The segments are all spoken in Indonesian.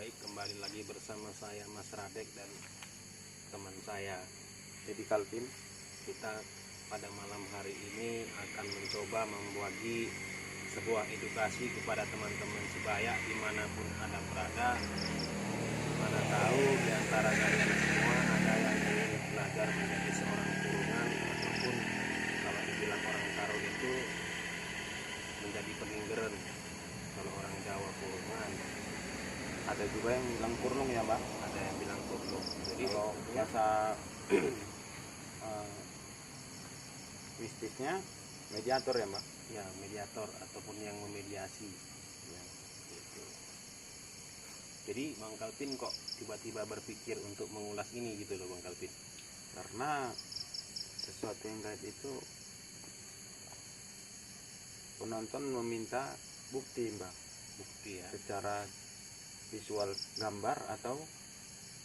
Baik, kembali lagi bersama saya Mas Radek dan teman saya Jadi Calvin, kita pada malam hari ini akan mencoba membagi sebuah edukasi kepada teman-teman sebaya dimanapun Anda berada. Mana tahu di antara kalian semua ada yang ingin belajar menjadi seorang kurungan, ataupun kalau dibilang orang Karo itu menjadi peninggeran, kalau orang Jawa kurungan. ada juga yang bilang kurlung ya Mbak. Ada yang bilang kurlung. Jadi Kalau bahasa mistisnya mediator ya Mbak. ya mediator ataupun yang memediasi ya, gitu. Jadi Bang Calvin kok tiba-tiba berpikir untuk mengulas ini gitu loh Bang Calvin? Karena sesuatu yang gaib itu penonton meminta bukti Mbak, Bukti ya. secara visual gambar atau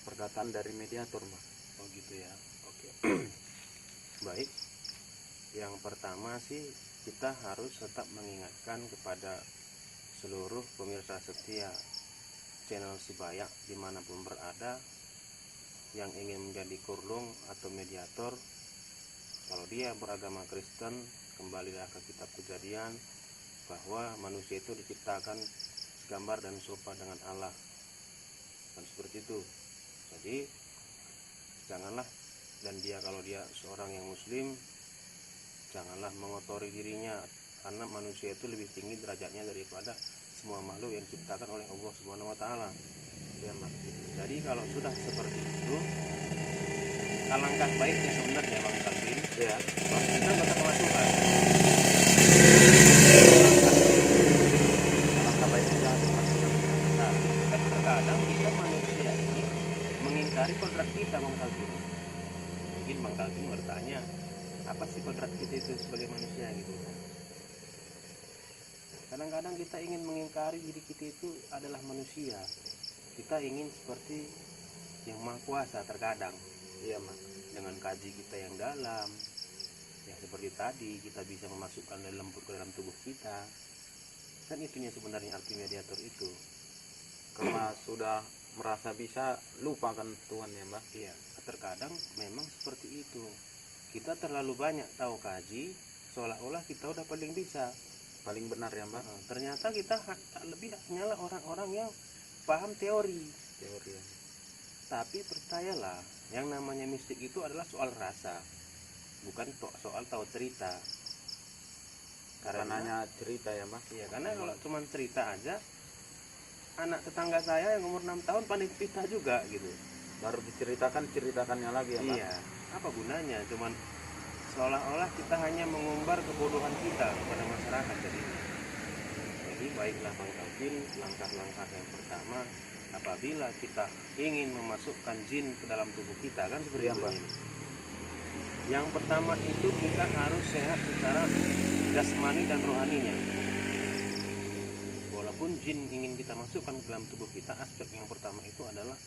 perkataan dari mediator Mbak. Oh gitu ya. Oke. Baik. Yang pertama sih kita harus tetap mengingatkan kepada seluruh pemirsa setia channel Sibaya dimanapun berada yang ingin menjadi kurlung atau mediator. Kalau dia beragama Kristen, kembalilah ke kitab Kejadian bahwa manusia itu diciptakan gambar dan serupa dengan Allah, dan seperti itu. Jadi janganlah, dan dia kalau dia seorang yang muslim, janganlah mengotori dirinya, karena manusia itu lebih tinggi derajatnya daripada semua makhluk yang diciptakan oleh Allah Subhanahu wa taala. Ya, jadi kalau sudah seperti itu, alangkah baiknya sebenarnya Bang Calvin ya, kita bakal masukkan kadang kita manusia ini mengingkari kodrat kita Bang Calvin. Mungkin Bang Calvin bertanya, apa sih kodrat kita itu sebagai manusia gitu. Kadang-kadang kita ingin mengingkari diri kita itu adalah manusia. Kita ingin seperti yang maha kuasa terkadang. Iya Mak. Dengan kaji kita yang dalam, ya seperti tadi kita bisa memasukkan lembut ke dalam tubuh kita. Kan itunya sebenarnya arti mediator itu. Karena sudah merasa bisa, lupakan Tuhan ya Mbak. Iya, terkadang memang seperti itu. Kita terlalu banyak tahu kaji, seolah-olah kita udah paling bisa, Paling benar ya Mbak. ternyata kita tak lebih hanyalah orang-orang yang paham teori. Ya. Tapi percayalah, yang namanya mistik itu adalah soal rasa, bukan soal tahu cerita. Karena cerita ya Mbak. Iya, karena kalau cuma cerita aja, anak tetangga saya yang umur 6 tahun pandai cerita juga gitu. Baru ceritakannya lagi ya Mbak. Iya, apa gunanya? Cuman seolah-olah kita hanya mengumbar kebodohan kita kepada masyarakat jadinya. Jadi baiklah Bang Calvin, langkah-langkah yang pertama apabila kita ingin memasukkan jin ke dalam tubuh kita, kan seperti Iya, itu. Mbak. Yang pertama itu kita harus sehat secara jasmani dan rohaninya. Walaupun jin ingin kita masukkan ke dalam tubuh kita, aspek yang pertama itu adalah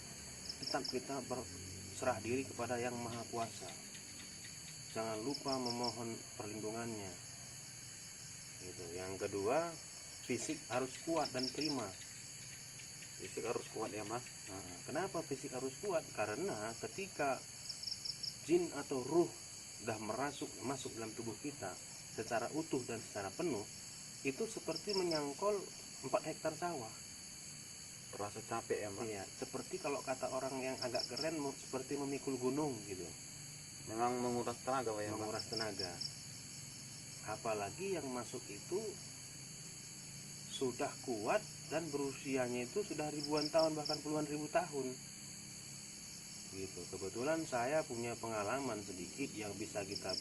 tetap kita berserah diri kepada Yang Maha Kuasa. Jangan lupa memohon perlindungannya. Gitu. Yang kedua, fisik harus kuat dan prima. Fisik harus kuat ya Mas. Nah, kenapa fisik harus kuat? Karena ketika jin atau ruh sudah masuk dalam tubuh kita secara utuh dan secara penuh, itu seperti menyangkol 4 hektar sawah. Terasa capek ya Mbak. Iya, seperti kalau kata orang yang agak keren, seperti memikul gunung gitu. Memang menguras tenaga ya Mbak. Menguras tenaga. Apalagi yang masuk itu sudah kuat dan berusianya itu sudah ribuan tahun, bahkan puluhan ribu tahun gitu. Kebetulan saya punya pengalaman sedikit yang bisa kita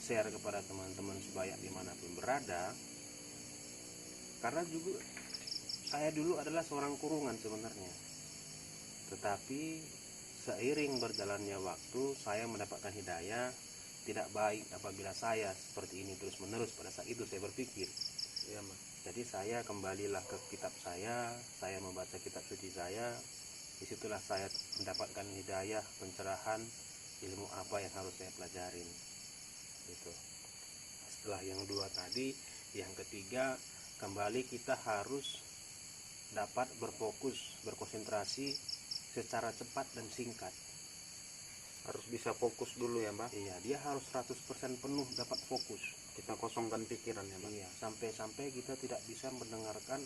share kepada teman-teman sebaya dimanapun berada, karena juga saya dulu adalah seorang kurungan sebenarnya, tetapi seiring berjalannya waktu saya mendapatkan hidayah. Tidak baik apabila saya seperti ini terus menerus. Pada saat itu saya berpikir Iya Mbak. jadi saya kembalilah ke kitab saya membaca kitab suci saya. Disitulah saya mendapatkan hidayah, pencerahan, ilmu apa yang harus saya pelajarin gitu. Setelah yang dua tadi, yang ketiga, kembali kita harus dapat berfokus, berkonsentrasi secara cepat dan singkat. Harus bisa fokus dulu ya Mbak. Iya, dia harus 100% penuh dapat fokus. Kita kosongkan pikiran ya Mbak. Iya, sampai-sampai kita tidak bisa mendengarkan,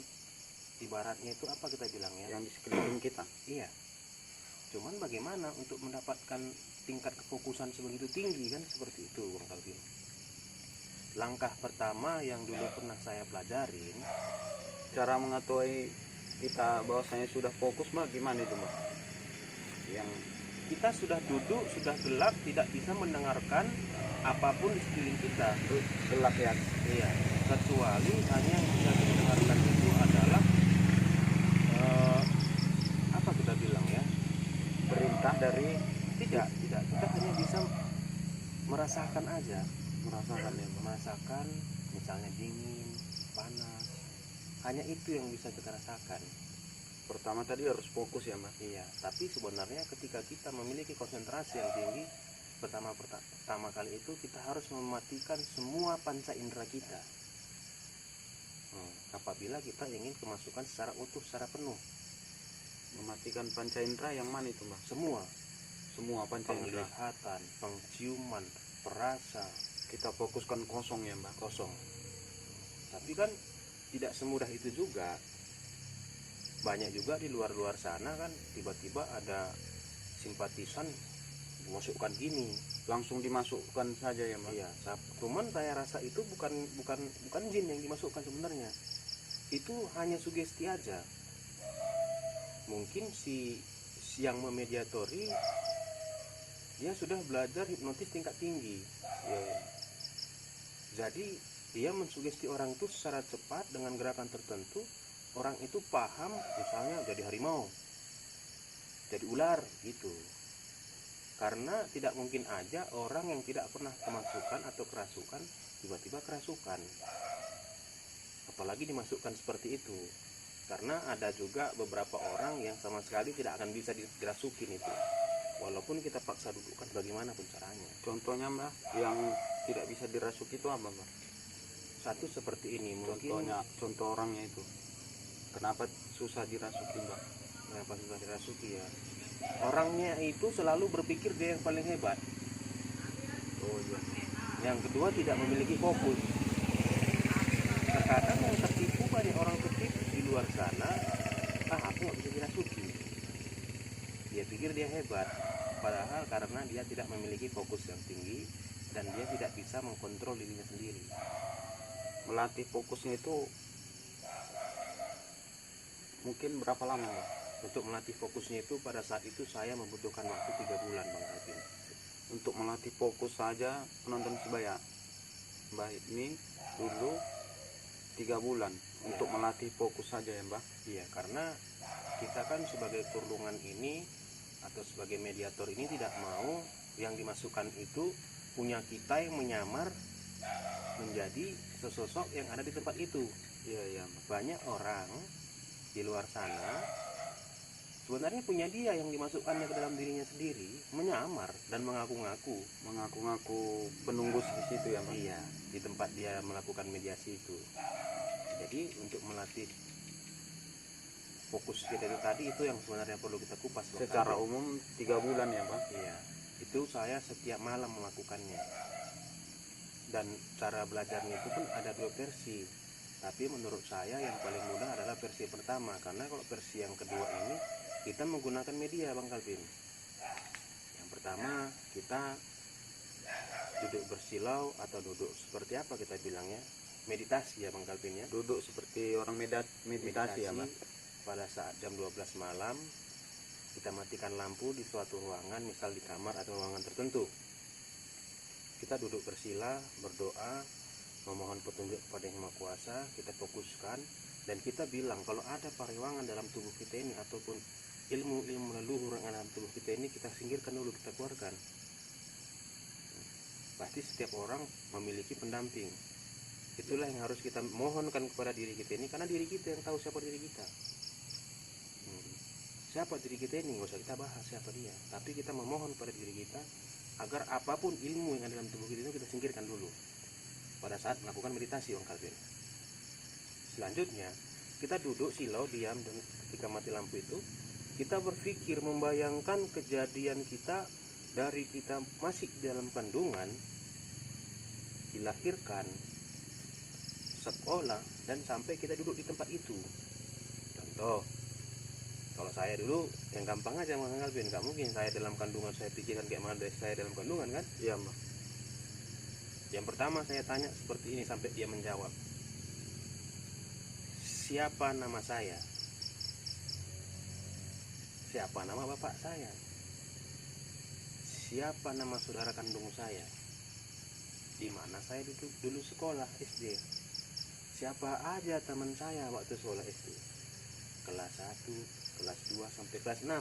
ibaratnya itu apa kita bilang ya? Yang di sekeliling kita. Iya. Cuman bagaimana untuk mendapatkan tingkat kefokusan sebegitu tinggi kan seperti itu Bang Calvin. Langkah pertama yang dulu pernah saya pelajarin, Cara mengetahui kita bahwasanya sudah fokus Mbak, gimana itu Mbak? Yang kita sudah duduk, sudah gelap, tidak bisa mendengarkan apapun di sekeliling kita. gelap ya. Iya, kecuali hanya yang bisa kita dengarkan itu adalah apa kita bilang ya? Perintah dari Tidak. Kita hanya bisa merasakan aja, merasakan ya Mbak. merasakan misalnya dingin, panas. Hanya itu yang bisa kita rasakan. Pertama tadi harus fokus ya Mbak. Iya, tapi sebenarnya ketika kita memiliki konsentrasi yang tinggi, pertama kali itu kita harus mematikan semua panca indera kita. Apabila kita ingin kemasukan secara utuh, secara penuh, Mematikan panca indera yang mana itu Mbak? semua Panca indera. penglihatan, penciuman, perasa, Kita fokuskan kosong ya Mbak. kosong. Tapi kan tidak semudah itu juga. Banyak juga di luar sana kan tiba-tiba ada simpatisan dimasukkan gini. Langsung dimasukkan saja ya Mbak. Iya, cuman saya rasa itu bukan jin yang dimasukkan sebenarnya. Itu hanya sugesti aja. Mungkin si yang memediatori dia sudah belajar hipnotis tingkat tinggi. Iya, iya. Jadi dia mensugesti orang itu secara cepat dengan gerakan tertentu. Orang itu paham, misalnya jadi harimau, jadi ular gitu. Karena tidak mungkin aja orang yang tidak pernah kemasukan atau kerasukan tiba-tiba kerasukan. Apalagi dimasukkan seperti itu. Karena ada juga beberapa orang yang sama sekali tidak akan bisa dirasukin itu. Walaupun kita paksa dudukkan bagaimanapun caranya. Contohnya Mbak, yang tidak bisa dirasuki itu apa Mbak? Satu seperti ini mungkin. Contoh orangnya itu. Kenapa susah dirasuki Mbak? Kenapa susah dirasuki ya? Orangnya itu selalu berpikir dia yang paling hebat. Oh iya. Yang kedua tidak memiliki fokus. Terkadang yang tertipu banyak orang tertipu di luar sana. Aku nggak bisa dirasuki. Dia pikir dia hebat. Padahal karena dia tidak memiliki fokus yang tinggi dan dia tidak bisa mengkontrol dirinya sendiri. Melatih fokusnya itu mungkin berapa lama Mbak? Untuk melatih fokusnya itu pada saat itu saya membutuhkan waktu 3 bulan Bang Calvin. Untuk melatih fokus saja penonton sebaya Mbak ini dulu 3 bulan untuk melatih fokus saja ya Mbak? Iya, karena kita kan sebagai turlungan ini atau sebagai mediator ini tidak mau yang dimasukkan itu punya kita yang menyamar menjadi sesosok yang ada di tempat itu. Iya iya Mbak. Banyak orang di luar sana sebenarnya punya dia yang dimasukkannya ke dalam dirinya sendiri, menyamar dan mengaku-ngaku Penunggu di situ ya Mbak? iya di tempat dia melakukan mediasi itu. Jadi untuk melatih fokus kita itu tadi, itu yang sebenarnya perlu kita kupas Bang Secara Calvin. umum 3 bulan ya Mbak? Iya, itu saya setiap malam melakukannya. Dan cara belajarnya itu pun ada 2 versi. Tapi menurut saya yang paling mudah adalah versi pertama. Karena kalau versi yang kedua ini kita menggunakan media Bang Calvin. Yang pertama kita duduk bersilau atau duduk seperti apa kita bilangnya, meditasi ya Bang Calvin ya. Duduk seperti orang meditasi ya Mbak? Pada saat jam 12 malam kita matikan lampu di suatu ruangan, misal di kamar atau ruangan tertentu. Kita duduk bersila, berdoa, memohon petunjuk kepada Yang Maha Kuasa. Kita fokuskan dan kita bilang kalau ada pariwangan dalam tubuh kita ini ataupun ilmu-ilmu leluhur yang ada dalam tubuh kita ini, kita singkirkan dulu, kita keluarkan. Pasti setiap orang memiliki pendamping. Itulah yang harus kita mohonkan kepada diri kita ini, karena diri kita yang tahu siapa diri kita. Siapa diri kita ini nggak usah kita bahas siapa dia, tapi kita memohon pada diri kita agar apapun ilmu yang ada dalam tubuh kita itu kita singkirkan dulu pada saat melakukan meditasi Bang Calvin. Selanjutnya kita duduk silau diam, dan ketika mati lampu itu kita berpikir, membayangkan kejadian kita dari kita masih dalam kandungan, dilahirkan, sekolah, dan sampai kita duduk di tempat itu. Contoh, kalau saya dulu yang gampang aja Bang Alvin, nggak mungkin saya dalam kandungan saya pikirkan kayak mana dari saya dalam kandungan kan. Iya Mbak. Yang pertama saya tanya seperti ini sampai dia menjawab, siapa nama saya, siapa nama bapak saya, siapa nama saudara kandung saya, di mana saya dulu sekolah SD, siapa aja teman saya waktu sekolah SD, kelas 1, kelas 2 sampai kelas 6.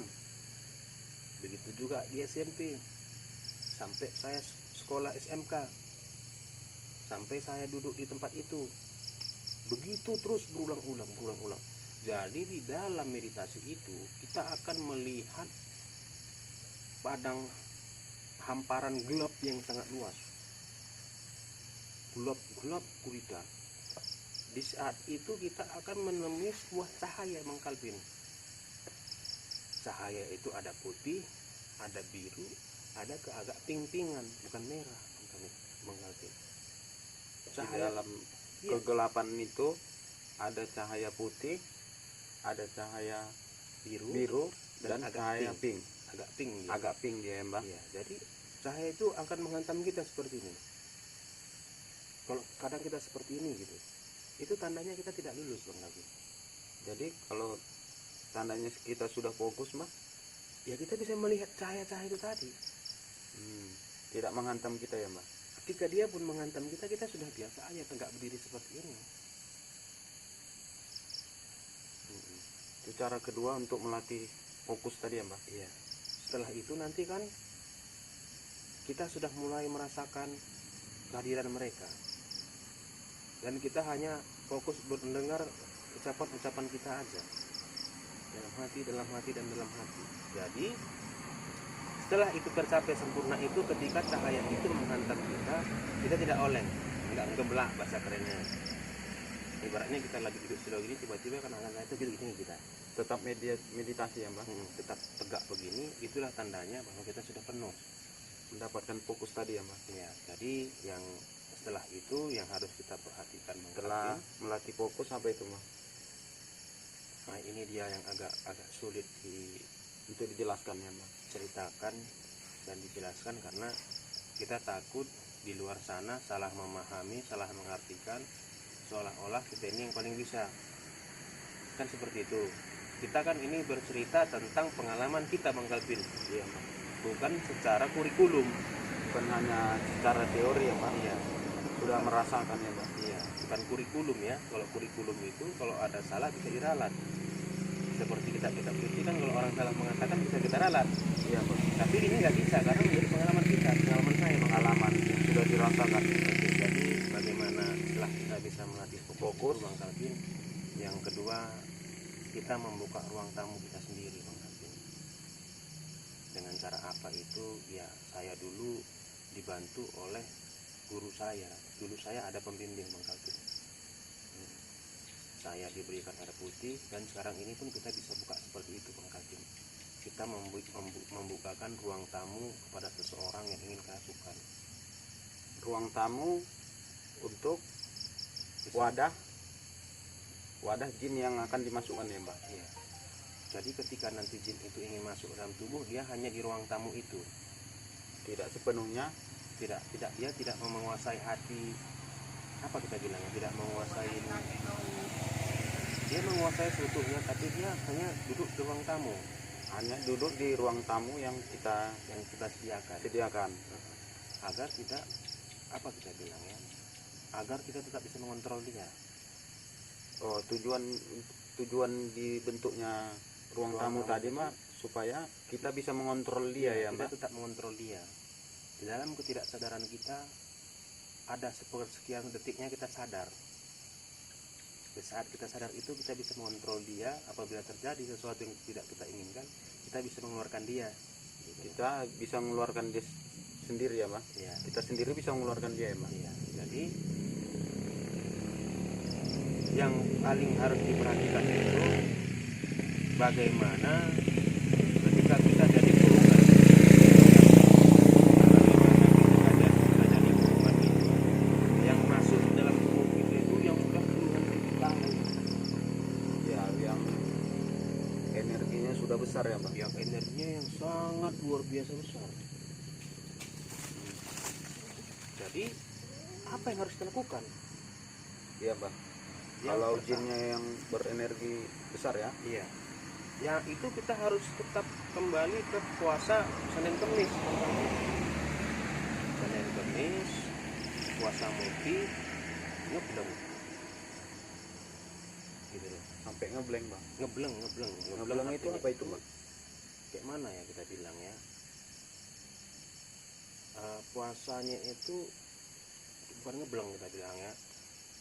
Begitu juga di SMP, sampai saya sekolah SMK, sampai saya duduk di tempat itu. Begitu terus berulang-ulang. Jadi di dalam meditasi itu kita akan melihat padang hamparan gelap yang sangat luas, gelap gulita. Di saat itu kita akan menemui sebuah cahaya Mang Kalvin. Cahaya itu ada putih, ada biru, ada ke agak pink-pinkan, bukan merah Mang Kalvin. Di dalam kegelapan itu ada cahaya putih, ada cahaya biru dan agak cahaya pink. Agak pink dia. Agak pink dia Mbak. Iya, jadi cahaya itu akan menghantam kita seperti ini. Kalau kadang kita seperti ini gitu, itu tandanya kita tidak lulus Bang Kalvin. Jadi kalau tandanya kita sudah fokus Mbak, Ya kita bisa melihat cahaya-cahaya itu tadi. tidak menghantam kita ya Mbak. Ketika dia pun menghantam kita, kita sudah biasa aja tegak berdiri seperti ini. Itu cara kedua untuk melatih fokus tadi ya Mbak. Iya. Setelah itu nanti kan kita sudah mulai merasakan kehadiran mereka, dan kita hanya fokus mendengar ucapan-ucapan kita aja, dalam hati dan dalam hati. Jadi setelah itu tercapai sempurna itu, ketika cahaya itu menghantam kita tidak oleng, nggak ngeblak bahasa kerennya. Ibaratnya kita lagi duduk silau gini, tiba-tiba kan angkat itu gitu gini kita. Tetap meditasi ya Mbak. Tetap tegak begini, itulah tandanya bahwa kita sudah penuh Mendapatkan fokus tadi ya Mbak. ya. Jadi yang setelah itu yang harus kita perhatikan Setelah melatih fokus apa itu Mbak? Nah ini dia yang agak sulit Untuk dijelaskan ya Mbak. diceritakan dan dijelaskan, karena kita takut di luar sana salah memahami, salah mengartikan, seolah-olah kita ini yang paling bisa. Kan seperti itu. Kita kan ini bercerita tentang pengalaman kita Bang Kalvin. Iya Mbak. Bukan secara kurikulum. Bukan hanya secara teori ya Mbak. Iya. Sudah merasakan ya Mbak. Iya, bukan kurikulum ya. Kalau kurikulum itu kalau ada salah bisa diralat. Seperti kita berarti kan kalau orang salah mengatakan bisa kita ralat. Iya Mbak. Tapi ini nggak bisa karena menjadi pengalaman kita, pengalaman saya, Pengalaman yang sudah dirasakan. Oke, jadi bagaimana setelah kita bisa melatih fokus Bang Kalvin, yang kedua kita membuka ruang tamu kita sendiri Bang Kalvin. Dengan cara apa itu? Ya saya dulu dibantu oleh guru saya. Dulu saya ada pembimbing Bang Kalvin. Saya diberikan air putih, dan sekarang ini pun kita bisa buka seperti itu Bang Kalvin. Kita membukakan ruang tamu kepada seseorang yang ingin kerasukan. Ruang tamu untuk wadah jin yang akan dimasukkan ya Mbak. Iya. Jadi ketika nanti jin itu ingin masuk dalam tubuh, dia hanya di ruang tamu itu. Tidak sepenuhnya. Dia tidak menguasai hati, apa kita bilangnya, tidak menguasai, dia menguasai seutuhnya, tapi dia hanya duduk di ruang tamu. Hanya duduk di ruang tamu yang kita sediakan agar tidak, apa kita bilangnya, agar kita tetap bisa mengontrol dia. Oh, tujuan dibentuknya ruang tamu tadi mah supaya kita bisa mengontrol dia ya kita Mbak. tetap mengontrol dia. Di dalam ketidaksadaran kita ada sekian detiknya kita sadar. Di saat kita sadar itu kita bisa mengontrol dia. Apabila terjadi sesuatu yang tidak kita inginkan, kita bisa mengeluarkan dia. Kita bisa mengeluarkan dia sendiri ya Mbak. Ya. Kita sendiri bisa mengeluarkan dia ya Mbak. Iya. Jadi yang paling harus diperhatikan itu bagaimana ketika kita jadi kurungan, bagaimana kita jadi kurungan itu yang masuk dalam tubuh kita itu yang sudah puluhan ribu tahun, Ya, yang energinya sudah besar ya Pak. yang energinya yang sangat luar biasa besar. Jadi apa yang harus kita lakukan? Iya Pak. Yang Kalau pertama- jinnya yang berenergi besar ya. Iya. Yang itu kita harus tetap kembali ke puasa Senin Kemis. Senin Kemis, puasa Muti, ngebleng. Gitu loh. Sampai ngeblank Pak. Ngebleng. Ngeblank itu artinya apa itu Pak? Kayak mana ya kita bilang ya? Puasanya itu bukan ngebleng kita bilang ya.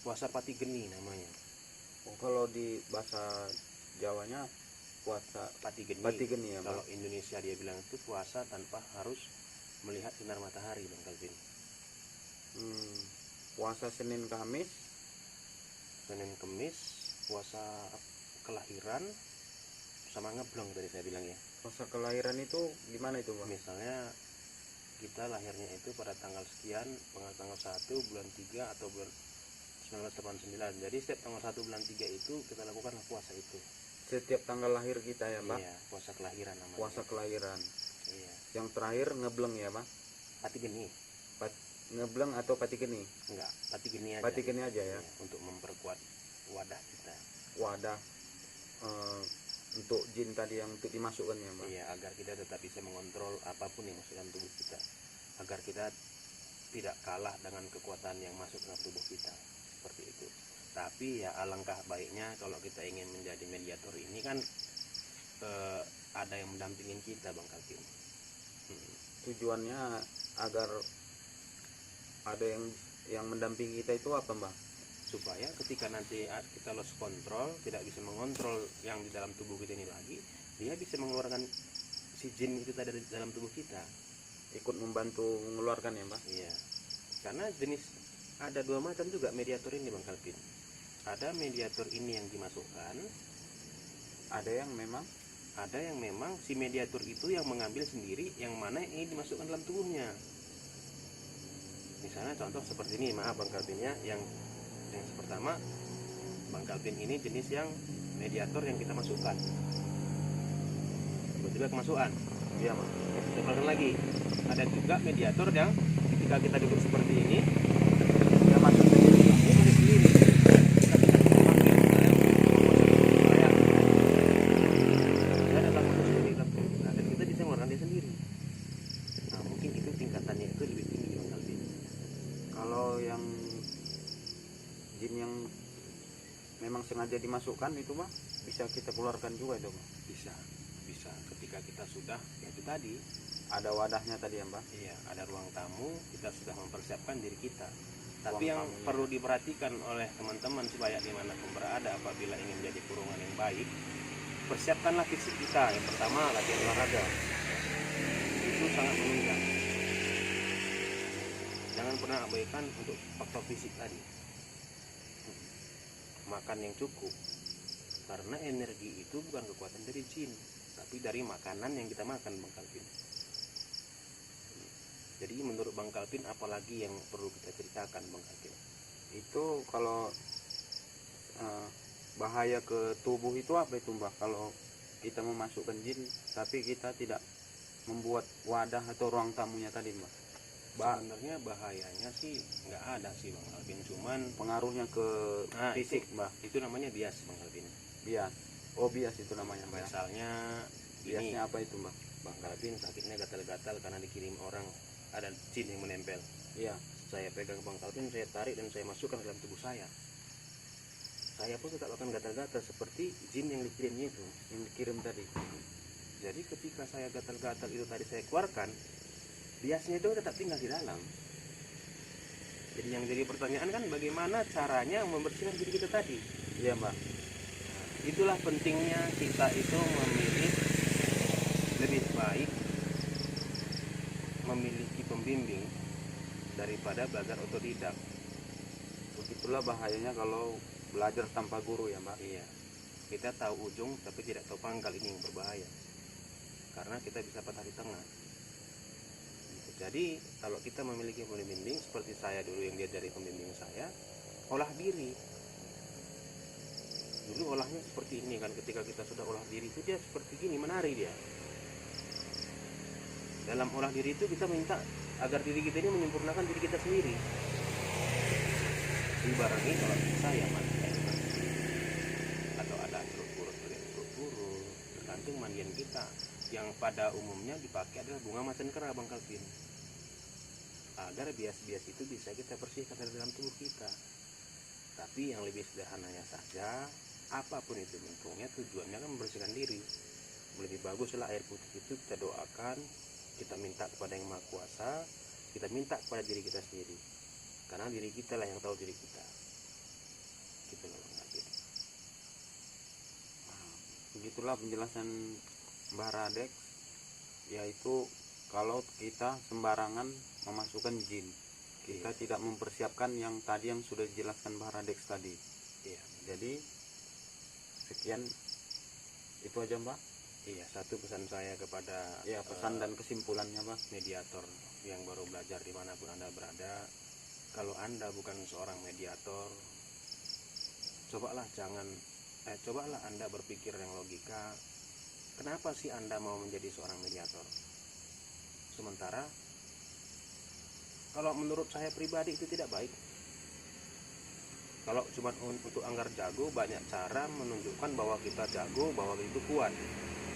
Puasa Pati Geni namanya. Oh, kalau di bahasa Jawanya puasa Pati Geni. Pati Geni ya Kalau Pak. Indonesia dia bilang itu puasa tanpa harus melihat sinar matahari, Bang Calvin. Puasa Senin Kamis. Senin Kemis, puasa kelahiran sama ngebleng tadi saya bilang ya. Puasa kelahiran itu gimana itu Pak? Misalnya kita lahirnya itu pada tanggal sekian, tanggal 1 bulan 3 atau bulan 1989. Jadi setiap tanggal 1 bulan 3 itu kita lakukan puasa itu. Setiap tanggal lahir kita ya Pak. Iya, puasa kelahiran namanya. Puasa kelahiran. Iya. Yang terakhir ngebleng ya Pak. Pati Geni. Ngebleng atau Pati Geni? Enggak, Pati Geni aja. Pati Geni aja ya. Iya, untuk memperkuat wadah kita. Wadah untuk jin tadi yang untuk dimasukkan ya Pak. Iya, agar kita tetap bisa mengontrol apapun yang masuk dalam tubuh kita, agar kita tidak kalah dengan kekuatan yang masuk dalam tubuh kita, seperti itu. Tapi ya alangkah baiknya kalau kita ingin menjadi mediator ini kan ada yang mendampingin kita, Bang Calvin. Tujuannya agar ada yang mendampingi kita itu apa Mbak? Supaya ketika nanti kita lost control, tidak bisa mengontrol yang di dalam tubuh kita ini lagi, dia bisa mengeluarkan si jin itu tadi dari dalam tubuh kita. Ikut membantu mengeluarkan ya Mbak? Iya, karena ada dua macam juga mediator ini, Bang Calvin. Ada mediator ini yang dimasukkan, Ada yang memang si mediator itu yang mengambil sendiri yang mana yang ingin dimasukkan dalam tubuhnya. Misalnya contoh seperti ini, maaf Bang Calvin ya, yang pertama, Bang Calvin ini jenis yang mediator yang kita masukkan. Tiba-tiba kemasukan. iya Mbak. Kita keluarkan lagi. Ada juga mediator yang ketika kita duduk seperti ini, Dia masuk sendiri. dia masuk sendiri. Ketika kita panggil, misalnya, saya, dia datang masuk sendiri dalam tubuh kita, dan kita bisa mengeluarkan dia sendiri. Nah, mungkin itu tingkatannya itu lebih tinggi, Bang Calvin. Kalau yang jin yang memang sengaja dimasukkan itu Mbak, bisa kita keluarkan juga itu Mbak. Bisa ketika kita sudah ya itu tadi, Ada wadahnya tadi ya Mbak. iya, ada ruang tamu, kita sudah mempersiapkan diri kita. Ruang Tapi yang tamunya. perlu diperhatikan oleh teman-teman supaya dimanapun berada apabila ingin menjadi kurungan yang baik, persiapkanlah fisik kita. Yang pertama, latihan olahraga. Itu sangat menunjang. Jangan pernah abaikan untuk faktor fisik tadi. Makan yang cukup, karena energi itu bukan kekuatan dari jin, tapi dari makanan yang kita makan, Bang Calvin. Jadi menurut Bang Calvin apalagi yang perlu kita ceritakan, Bang Calvin? Itu kalau bahaya ke tubuh itu apa itu Mbak? Kalau kita memasukkan jin tapi kita tidak membuat wadah atau ruang tamunya tadi Mbak. Sebenarnya bahayanya sih nggak ada sih, Bang Calvin, cuman Pengaruhnya ke fisik Mbak. itu namanya bias, Bang Calvin. Bias. Oh bias itu namanya Mbak. Misalnya ini, Biasnya apa itu Mbak? Bang Calvin sakitnya gatal-gatal karena dikirim orang, ada jin yang menempel. Iya. Saya pegang Bang Calvin, saya tarik dan saya masukkan ke dalam tubuh saya. Saya pun tetap akan gatal-gatal seperti jin yang dikirimnya itu. Yang dikirim tadi. Jadi ketika saya gatal-gatal itu tadi saya keluarkan, biasnya itu tetap tinggal di dalam. Jadi yang jadi pertanyaan kan bagaimana caranya membersihkan diri kita tadi. Iya Mbak. Itulah pentingnya kita itu memilih, lebih baik memiliki pembimbing daripada belajar otodidak. Begitulah bahayanya kalau belajar tanpa guru ya Mbak. Iya, kita tahu ujung tapi tidak tahu pangkal, ini yang berbahaya karena kita bisa patah di tengah. Gitu. Jadi kalau kita memiliki pembimbing seperti saya dulu yang diajari pembimbing saya, olah diri. Dulu olahnya seperti ini kan, ketika kita sudah olah diri itu dia seperti gini, menari dia. Dalam olah diri itu kita minta agar diri kita ini menyempurnakan diri kita sendiri. Dibarengi kalau saya mandi air bersih atau ada jeruk purut, tergantung mandian kita. Yang pada umumnya dipakai adalah bunga macan kera, Bang Kalvin, agar bias-bias itu bisa kita bersihkan dari dalam tubuh kita. Tapi yang lebih sederhananya saja, apapun itu bentuknya, tujuannya kan membersihkan diri. Lebih baguslah air putih itu kita doakan, kita minta kepada Yang Maha Kuasa, kita minta kepada diri kita sendiri, karena diri kita lah yang tahu diri kita. Gitu loh Bang Kalvin. Begitulah penjelasan Mbah Radex, yaitu kalau kita sembarangan memasukkan jin, kita Iya. tidak mempersiapkan yang tadi yang sudah dijelaskan Mbah Radex tadi. Iya. Jadi sekian itu aja Mbak. Iya, satu pesan saya kepada Ya, pesan dan kesimpulannya Mbak. mediator yang baru belajar dimanapun Anda berada. Kalau Anda bukan seorang mediator, cobalah Anda berpikir yang logika. Kenapa sih Anda mau menjadi seorang mediator? Sementara kalau menurut saya pribadi itu tidak baik. Kalau cuma untuk anggar jago, banyak cara menunjukkan bahwa kita jago, bahwa itu kuat.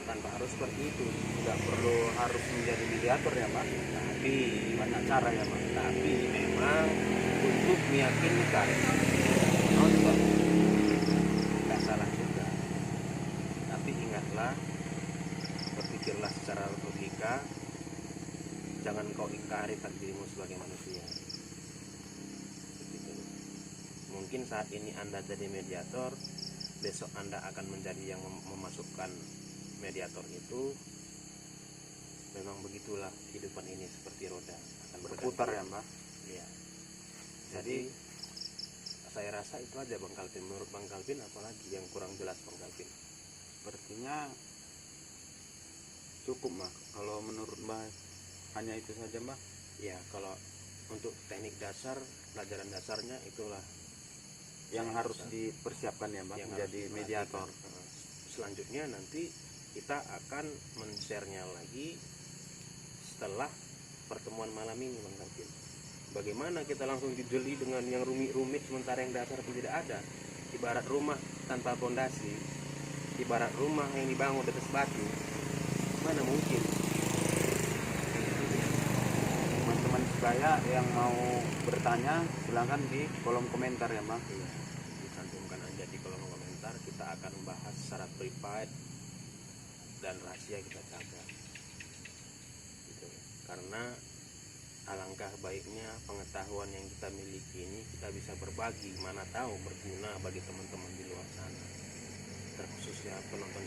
Tanpa harus seperti itu. Tidak perlu harus menjadi mediator ya Mbak. Tapi Banyak cara ya Mbak. tapi memang untuk meyakinkan penonton tidak salah juga. Tapi ingatlah, berpikirlah secara logika, jangan kau ingkari takdirmu sebagai manusia. Begitu. Mungkin saat ini Anda jadi mediator, besok Anda akan menjadi yang memasukkan mediator itu. Memang begitulah kehidupan ini, seperti roda akan Berputar ya berganti. Mbak. Iya. Jadi saya rasa itu aja Bang Kalvin. Menurut Bang Kalvin apalagi yang kurang jelas Bang Kalvin? Sepertinya cukup Mbak. Kalau menurut Mbak hanya itu saja Mbak. Ya, kalau untuk teknik dasar, pelajaran dasarnya itulah Yang saya harus rasa dipersiapkan ya Mbak yang menjadi harus mediator. diperhatikan. Selanjutnya nanti kita akan men-share-nya lagi setelah pertemuan malam ini Bang Kalvin. Bagaimana kita langsung dijeli dengan yang rumit-rumit sementara yang dasar pun tidak ada. Ibarat rumah tanpa fondasi, ibarat rumah yang dibangun di atas batu, mana mungkin. Teman-teman sebaya yang mau bertanya silahkan di kolom komentar ya Mbak. Iya, dicantumkan aja di kolom komentar. Kita akan membahas secara private dan rahasia kita jaga. Gitu. Karena alangkah baiknya pengetahuan yang kita miliki ini kita bisa berbagi, mana tahu berguna bagi teman-teman di luar sana, terkhususnya penonton